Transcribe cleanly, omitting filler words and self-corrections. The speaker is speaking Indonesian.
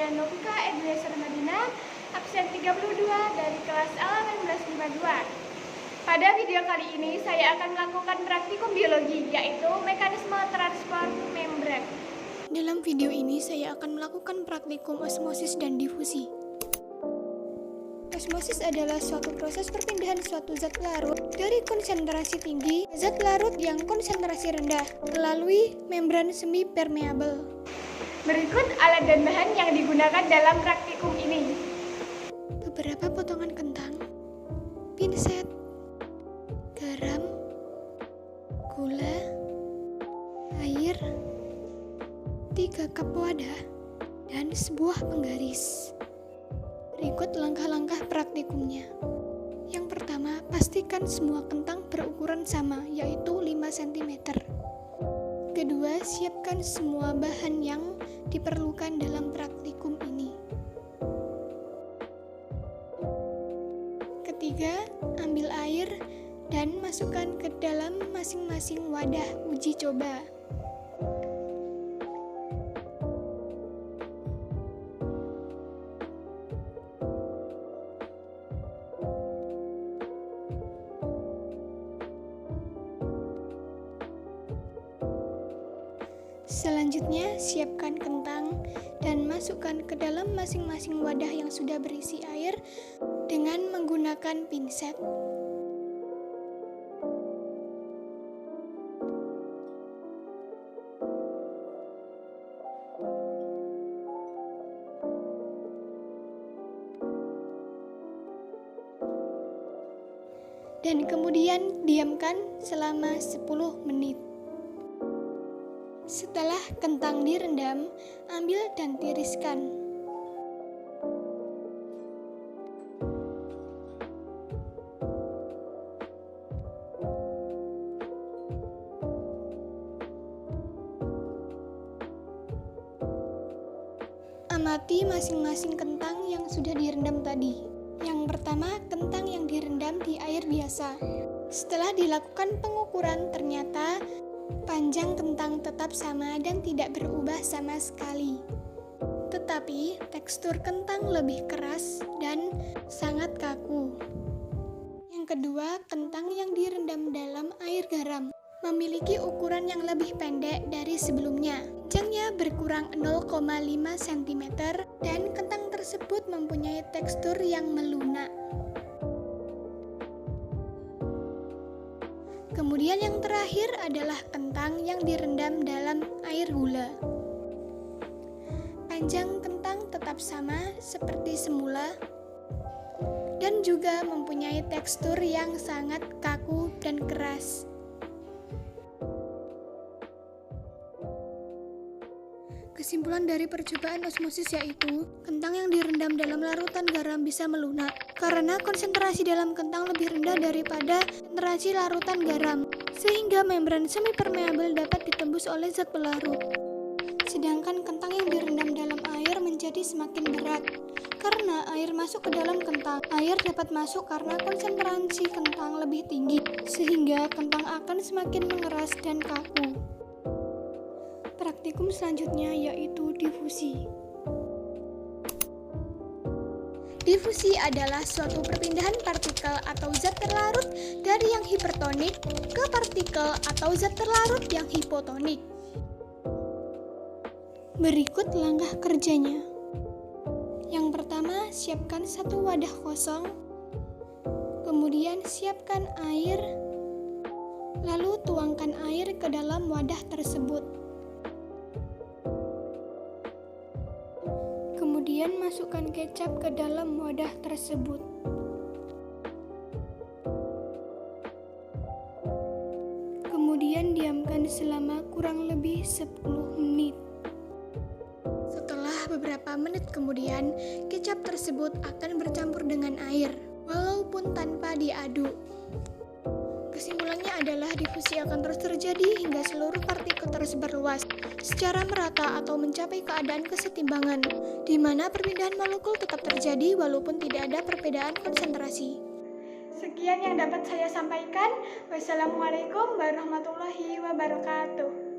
saya Novika Edwesa Madina, absen 32 dari kelas A1852. Pada video kali ini saya akan melakukan praktikum biologi, yaitu mekanisme transport membran. Dalam video ini saya akan melakukan praktikum osmosis dan difusi. Osmosis adalah suatu proses perpindahan suatu zat larut dari konsentrasi tinggi ke zat larut yang konsentrasi rendah melalui membran semi permeabel. Berikut alat dan bahan yang digunakan dalam praktikum ini. Beberapa potongan kentang, pinset, garam, gula, air, 3 cup wadah, dan sebuah penggaris. Berikut langkah-langkah praktikumnya. Yang pertama, pastikan semua kentang berukuran sama, yaitu 5 cm. Kedua, siapkan semua bahan yang diperlukan dalam praktikum ini. Ketiga, ambil air dan masukkan ke dalam masing-masing wadah uji coba. Selanjutnya, siapkan kentang dan masukkan ke dalam masing-masing wadah yang sudah berisi air dengan menggunakan pinset. Dan kemudian diamkan selama 10 menit. Setelah kentang direndam, ambil dan tiriskan. Amati masing-masing kentang yang sudah direndam tadi. Yang pertama, kentang yang direndam di air biasa. Setelah dilakukan pengukuran, ternyata panjang kentang tetap sama dan tidak berubah sama sekali. Tetapi tekstur kentang lebih keras dan sangat kaku. Yang kedua, kentang yang direndam dalam air garam memiliki ukuran yang lebih pendek dari sebelumnya. Panjangnya berkurang 0,5 cm dan kentang tersebut mempunyai tekstur yang melunak. Kemudian yang terakhir adalah kentang yang direndam dalam air gula. Panjang kentang tetap sama seperti semula dan juga mempunyai tekstur yang sangat kaku dan keras. Kesimpulan dari percobaan osmosis yaitu, kentang yang direndam dalam larutan garam bisa melunak karena konsentrasi dalam kentang lebih rendah daripada konsentrasi larutan garam, sehingga membran semi-permeabel dapat ditembus oleh zat pelarut. Sedangkan kentang yang direndam dalam air menjadi semakin berat karena air masuk ke dalam kentang. Air dapat masuk karena konsentrasi kentang lebih tinggi, sehingga kentang akan semakin mengeras dan kaku. Praktikum selanjutnya yaitu difusi. Difusi adalah suatu perpindahan partikel atau zat terlarut dari yang hipertonik ke partikel atau zat terlarut yang hipotonik. Berikut langkah kerjanya. Yang pertama, siapkan satu wadah kosong. Kemudian siapkan air. Lalu tuangkan air ke dalam wadah tersebut. Kemudian masukkan kecap ke dalam wadah tersebut. Kemudian diamkan selama kurang lebih 10 menit. Setelah beberapa menit kemudian, kecap tersebut akan bercampur dengan air, walaupun tanpa diaduk. Kesimpulannya adalah difusi akan terus terjadi hingga seluruh partikel tersebar luas secara merata atau mencapai keadaan kesetimbangan, di mana perpindahan molekul tetap terjadi walaupun tidak ada perbedaan konsentrasi. Sekian yang dapat saya sampaikan. Wassalamualaikum warahmatullahi wabarakatuh.